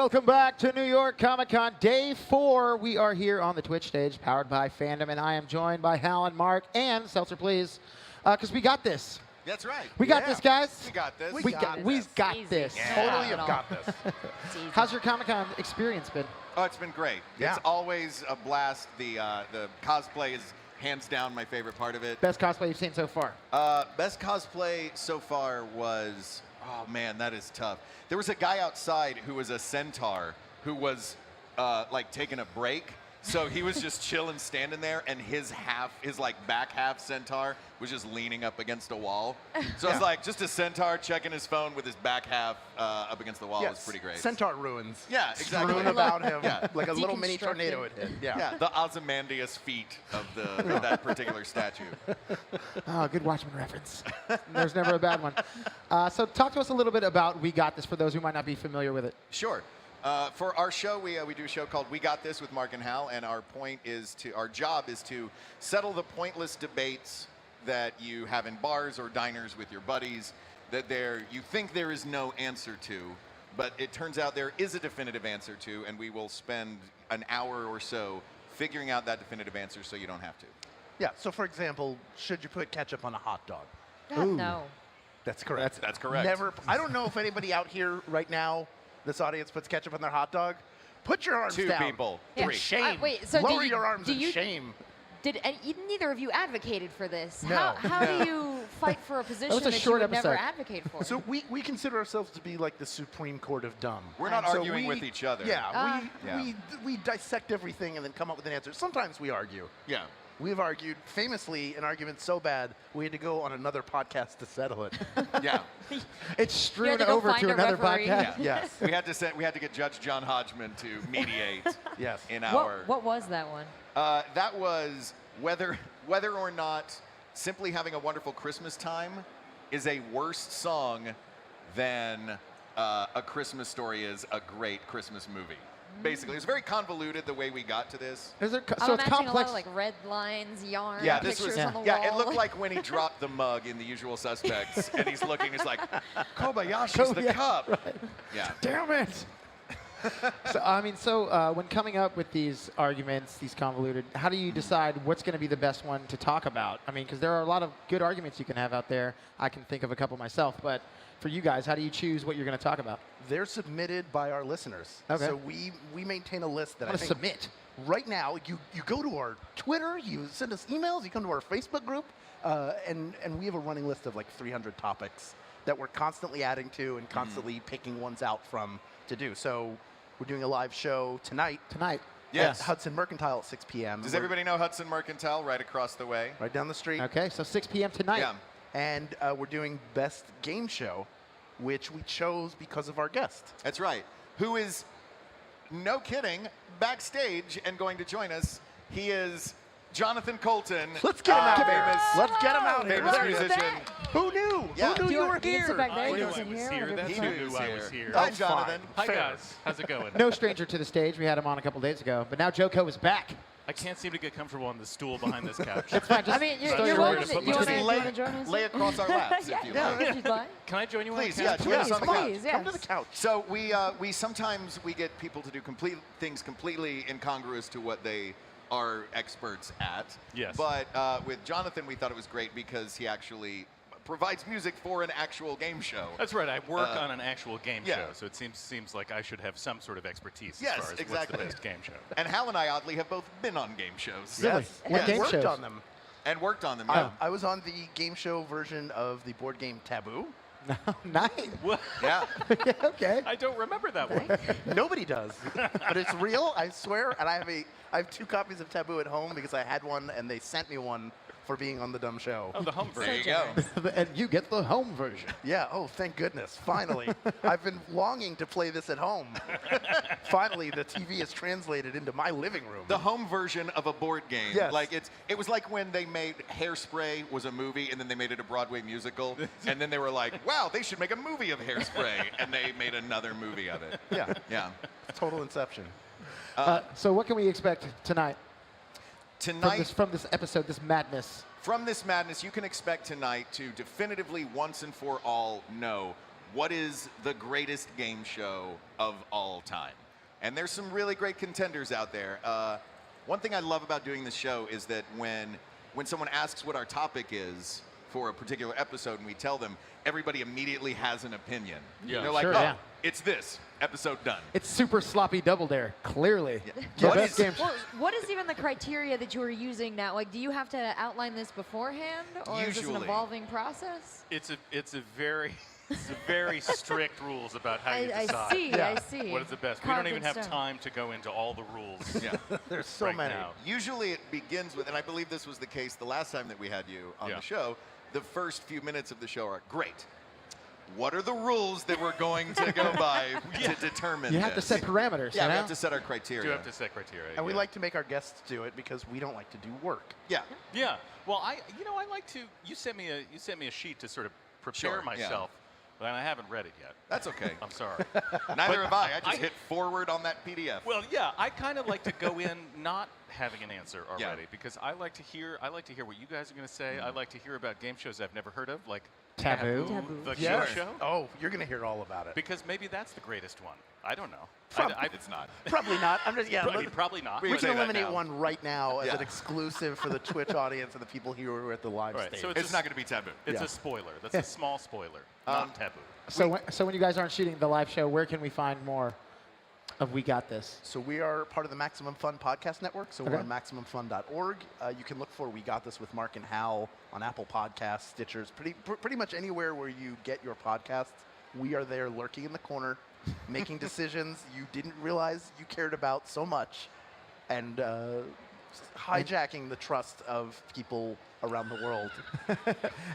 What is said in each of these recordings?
Welcome back to New York Comic Con Day 4. We are here on the Twitch stage, powered by Fandom, and I am joined by Hal and Mark and Seltzer, please, because we got this. That's right. We got this, guys. We got this. We got this. Yeah. Totally have got this. How's your Comic Con experience been? Oh, it's been great. Yeah. It's always a blast. The cosplay is hands down my favorite part of it. Best cosplay you've seen so far? Best cosplay so far was, oh man, that is tough. There was a guy outside who was a centaur who was like taking a break. So he was just chilling, standing there, and his back half centaur was just leaning up against a wall. So it's like just a centaur checking his phone with his back half up against the wall. It was pretty great. Centaur ruins. Yeah, exactly. Strewn about him, Yeah. like a little mini tornado would hit. Yeah, the Ozymandias feet of that particular statue. Oh, good Watchmen reference. There's never a bad one. So talk to us a little bit about We Got This for those who might not be familiar with it. Sure. For our show, we do a show called We Got This with Mark and Hal, and our job is to settle the pointless debates that you have in bars or diners with your buddies that you think there is no answer to, but it turns out there is a definitive answer to, and we will spend an hour or so figuring out that definitive answer so you don't have to. Yeah, so for example, should you put ketchup on a hot dog? God, no. That's correct. That's correct. Never. I don't know if anybody out here right now, this audience, puts ketchup on their hot dog. Put your arms Two down. people. In Three. shame. Wait, so Lower your arms in shame. Did neither of you advocated for this? No. How do you fight for a position was a that short you would never episode. advocate for? So we consider ourselves to be like the Supreme Court of dumb. We're not So arguing with each other. Yeah, Yeah. we dissect everything and then come up with an answer. Sometimes we argue. Yeah. We've argued famously an argument so bad we had to go on another podcast to settle it. Yeah. It's had strewn to go over find to a another referee. podcast. Yeah. Yes. We had to get Judge John Hodgman to mediate Yes. in our. What was that one? That was whether or not Simply Having a Wonderful Christmas Time is a worse song than A Christmas Story is a great Christmas movie. Basically, it's very convoluted the way we got to this. Is there, I'm so it's imagining complex. a lot of like red lines, yarn, Yeah, this pictures was. on the Yeah, wall. it looked like when he dropped the mug in The Usual Suspects, and he's looking. It's like Kobayashi's the cup. Right. Yeah. Damn it! So when coming up with these arguments, these convoluted, how do you decide what's going to be the best one to talk about? I mean, because there are a lot of good arguments you can have out there. I can think of a couple myself, but for you guys, how do you choose what you're going to talk about? They're submitted by our listeners. Okay. So we maintain a list that I'm I going to think submit. right now, you go to our Twitter, you send us emails, you come to our Facebook group, and we have a running list of like 300 topics that we're constantly adding to and constantly picking ones out from to do. So we're doing a live show tonight. Yes. At Hudson Mercantile at 6 p.m. Does everybody know Hudson Mercantile right across the way? Right down the street. Okay, so 6 p.m. tonight. Yeah. And we're doing Best Game Show, which we chose because of our guest. That's right. Who is, no kidding, backstage and going to join us. He is Jonathan Colton. Let's get him out here. famous, Let's get him out here. famous There he is. musician. Who knew? Yeah. Who knew you were You can here? sit back there. I You knew can I sit was here. here. That's He who knew knew I was here. Hi, Oh, Jonathan. Hi Fair. guys, how's it going? No stranger to the stage. We had him on a couple days ago, but now Joko is back. I can't seem to get comfortable on the stool behind this couch. It's fine. Just I mean, Not you're sure where welcome. to put You my want feet. to join us? Lay across our laps if you like. If you'd like. Can I join you Please, on yeah, the couch? join us on the couch. Please, Come to yes. the couch. So we sometimes we get people to do things completely incongruous to what they are experts at. Yes. But with Jonathan, we thought it was great because he actually provides music for an actual game show. That's right. I work on an actual game yeah. show, so it seems like I should have some sort of expertise Yes, as far as exactly. what's the best game show. And Hal and I, oddly, have both been on game shows. Really? Yes. What And game worked shows? on them. And worked on them. I, Yeah. I was on the game show version of the board game Taboo. Nice. What? Yeah. Okay. I don't remember that one. Nobody does, but it's real. I swear. And I have 2 copies of Taboo at home because I had one and they sent me one for being on the dumb show. Oh, the home There version. you go. And you get the home version. Yeah. Oh, thank goodness. Finally, I've been longing to play this at home. Finally, the TV is translated into my living room. The home version of a board game. Yes. Like it was like when they made Hairspray was a movie and then they made it a Broadway musical and then they were like, wow, they should make a movie of Hairspray and they made another movie of it. Yeah. Yeah. Total Inception. So what can we expect tonight Tonight, from this episode, this madness? from this madness, you can expect tonight to definitively once and for all know what is the greatest game show of all time? And there's some really great contenders out there. One thing I love about doing this show is that when someone asks what our topic is for a particular episode and we tell them, everybody immediately has an opinion. Yeah. They're like, Sure, oh, yeah. it's this, episode done. It's super sloppy double dare, clearly. The What best is- game. Well, what is even the criteria that you are using now? Like, do you have to outline this beforehand, or is this an Usually. evolving process? It's a very strict rules about how you I decide see. Yeah. I see. what is the best. We Carved don't even in have stone. time to go into all the rules Yeah. There's so right many. now. Usually it begins with, and I believe this was the case the last time that we had you on Yeah. the show, the first few minutes of the show are great. What are the rules that we're going to go by to determine You have to this? set parameters. Yeah, you we know? have to set our criteria. Do have to set criteria. And we yeah. like to make our guests do it because we don't like to do work. Yeah. Yeah. Well, I like to. You sent me a sheet to sort of prepare Sure, yeah. myself, but I haven't read it yet. That's okay. I'm sorry. Neither have I. I just I- hit forward on that PDF. Well, yeah, I kind of like to go in not having an answer Yeah. already because I like to hear what you guys are going to say. I like to hear about game shows I've never heard of, like Taboo. the Yes. show. Oh, you're going to hear all about it. Because maybe that's the greatest one. I don't know. It's not. Probably not. I'm just, yeah. Probably not. We We say can that eliminate now. one right now as Yeah. an exclusive for the Twitch audience and the people here who are at the live Right, stage. so It's not going to be taboo. It's Yeah. a spoiler. That's a small spoiler, not taboo. So when you guys aren't shooting the live show, where can we find more of We Got This? So we are part of the Maximum Fun podcast network. So we're Okay. on MaximumFun.org. You can look for We Got This with Mark and Hal on Apple Podcasts, Stitchers, pretty much anywhere where you get your podcasts. We are there lurking in the corner, making decisions you didn't realize you cared about so much, and hijacking the trust of people around the world.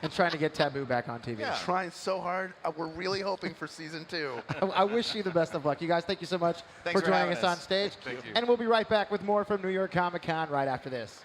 And trying to get Taboo back on TV. Yeah. Trying so hard. We're really hoping for season 2. I wish you the best of luck. You guys, thank you so much Thanks for joining having us us. on stage. Thank you. And we'll be right back with more from New York Comic Con right after this.